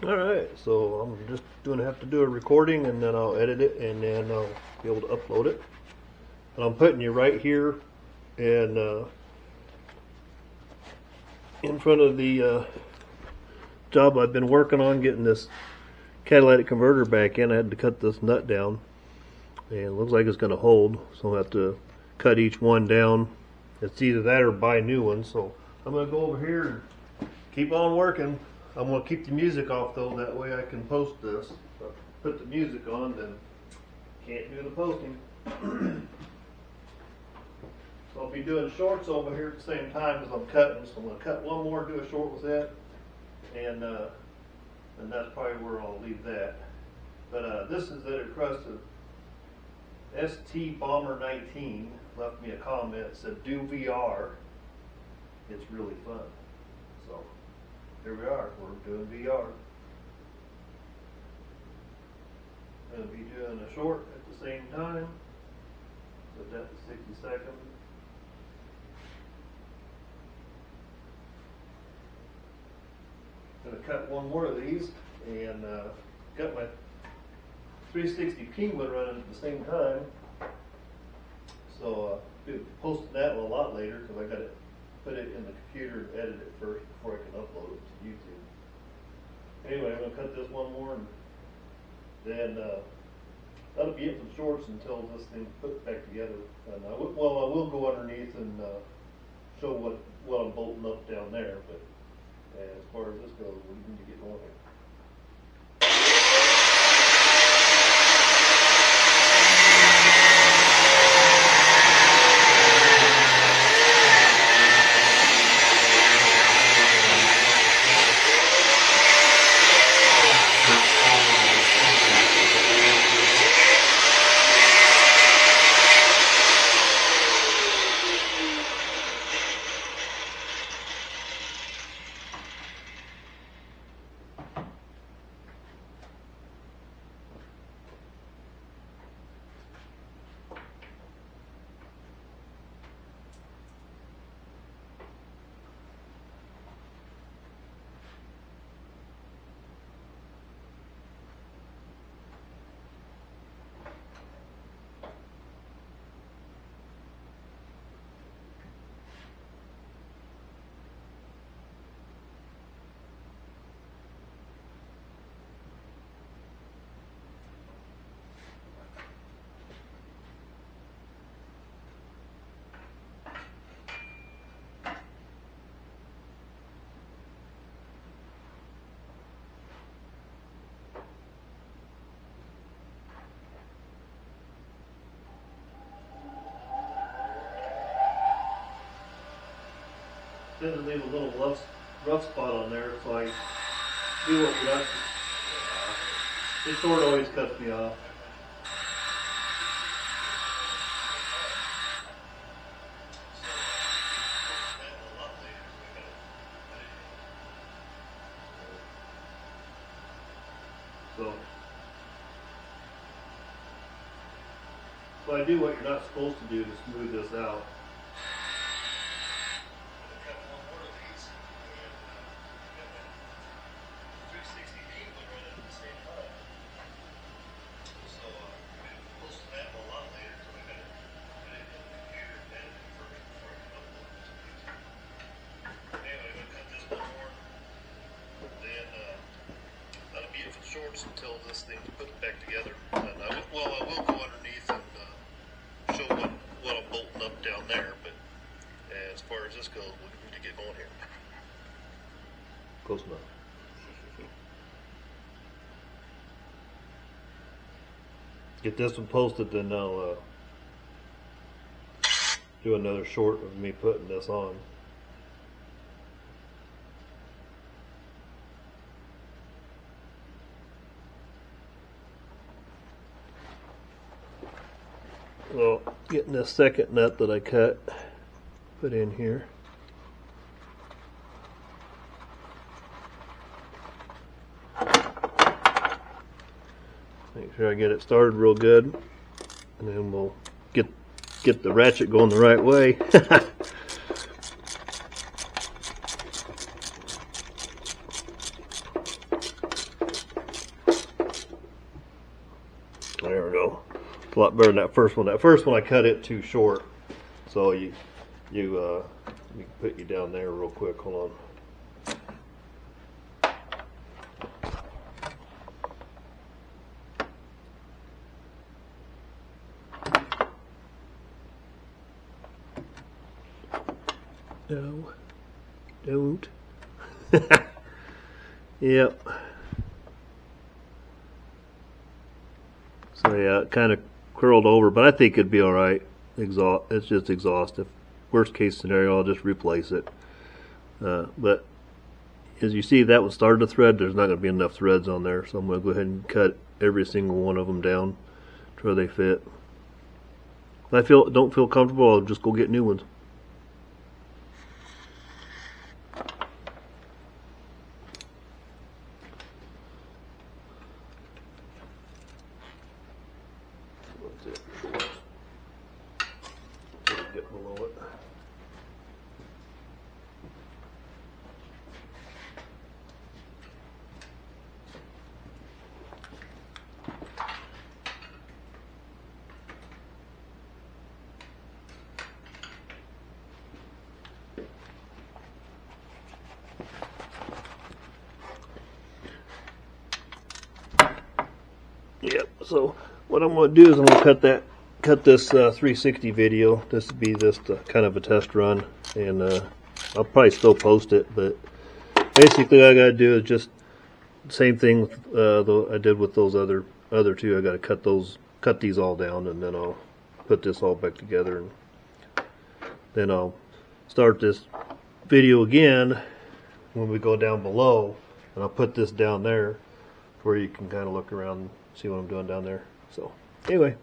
Alright, so I'm just gonna have to do a recording and then I'll edit it and then I'll be able to upload it. And I'm putting you right here and in front of the job I've been working on, getting this catalytic converter back in. I had to cut this nut down and it looks like it's gonna hold, so I'll have to cut each one down. It's either that or buy new ones, so I'm gonna go over here and keep on working. I'm going to keep the music off though, that way I can post this. If I put the music on, then can't do the posting. So I'll be doing shorts over here at the same time as I'm cutting. So I'm going to cut one more, do a short with that, and that's probably where I'll leave that. But this is that it crust of ST Bomber 19 left me a comment, said do VR. It's really fun. So here we are, we're doing VR. I'm going to be doing a short at the same time. Set that to 60 seconds. I'm going to cut one more of these and got my 360 Penguin running at the same time. So I'll be posting that one a lot later because I got to put it in the computer and edit it first before I can upload it to YouTube. Anyway, I'm going to cut this one more and then that'll be it for the shorts until this thing's put back together. And I will go underneath and show what I'm bolting up down there, but as far as this goes, we need to get going here. Tend to leave a little rough spot on there, so I do what we got. This sword always cuts me off. So I do what you're not supposed to do to smooth this out. Shorts until this thing's put back together. And I will go underneath and show what I'm bolting up down there, but as far as this goes, we need to get going here. Close enough. Get this one posted, then I'll do another short of me putting this on. So, getting this second nut that I cut, put in here. Make sure I get it started real good, and then we'll get the ratchet going the right way. a lot better than that first one. That first one I cut it too short. So let me put you down there real quick. Hold on. No, don't. Yep. So yeah, it kind of curled over, but I think it'd be all right. It's just exhaustive. Worst case scenario, I'll just replace it. But as you see, that one started a thread. There's not going to be enough threads on there, so I'm going to go ahead and cut every single one of them down to where they fit. If I don't feel comfortable, I'll just go get new ones. Get below it. Yep. So what I'm going to do is I'm going to cut this 360 video. This will be just kind of a test run, and I'll probably still post it. But basically, all I got to do is just same thing I did with those other two. I got to cut these all down, and then I'll put this all back together, and then I'll start this video again when we go down below, and I'll put this down there where you can kind of look around and see what I'm doing down there. So anyway.